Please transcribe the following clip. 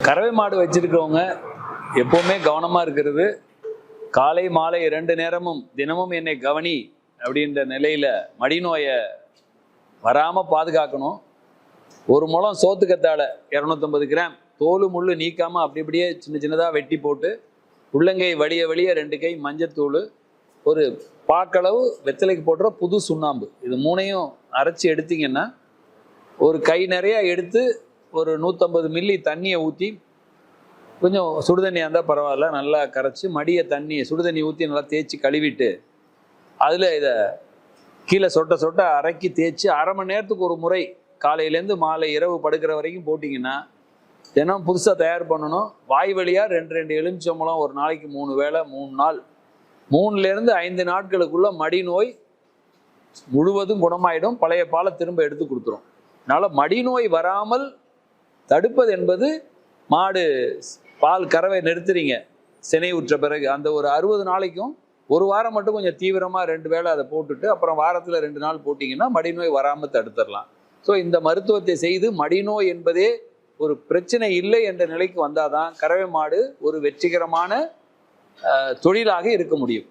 கறவை மாடு வச்சிருக்கவங்க எப்பவுமே கவனமா இருக்கிறது. காலை மாலை 2 நேரமும் தினமும் என்னை கவனி அப்படின்ற நிலையில மடிநோயை வராம பாதுகாக்கணும். ஒரு முழம் சோத்துக்கத்தாழ 250 கிராம் தோலு முள்ளு நீக்காம அப்படி அப்படியே சின்ன சின்னதா வெட்டி போட்டு உள்ளங்கை வலிய வலிய 2 கை மஞ்சத்தூள், ஒரு பாக்களவு வெத்தலைக்கு போடுற புது சுண்ணாம்பு, இது 3ஐயும் அரைச்சி எடுத்தீங்கன்னா ஒரு கை நிறைய எடுத்து ஒரு 150 மில்லி தண்ணியை ஊற்றி, கொஞ்சம் சுடுதண்ணியாக இருந்தால் பரவாயில்ல, நல்லா கரைச்சி மடியை சுடுதண்ணி ஊற்றி நல்லா தேய்ச்சி கழுவிட்டு அதில் இதை கீழே சொட்ட சொட்ட அரைக்கி தேய்ச்சி 1/2 மணி நேரத்துக்கு ஒரு முறை காலையிலேருந்து மாலை இரவு படுக்கிற வரைக்கும் போட்டிங்கன்னா, தினம் புதுசாக தயார் பண்ணணும். வாய் வழியாக 2 எலுமிச்சம்பழம் ஒரு நாளைக்கு 3 வேளை 3 நாள், 3லேருந்து 5 நாட்களுக்குள்ள மடிநோய் முழுவதும் குணமாயிடும். பழைய பாலை திரும்ப எடுத்து கொடுத்துரும். அதனால் மடிநோய் வராமல் தடுப்பது என்பது, மாடு பால் கறவை நிறுத்துறீங்க சினை உற்ற பிறகு அந்த ஒரு 60 நாளைக்கும் ஒரு வாரம் மட்டும் கொஞ்சம் தீவிரமாக 2 வேளை அதை போட்டுட்டு அப்புறம் வாரத்தில் 2 நாள் போட்டிங்கன்னா மடிநோய் வராமல் தடுத்துடலாம். ஸோ இந்த மருத்துவத்தை செய்து மடிநோய் என்பதே ஒரு பிரச்சனை இல்லை என்ற நிலைக்கு வந்தாதான் கறவை மாடு ஒரு வெற்றிகரமான தொழிலாக இருக்க முடியும்.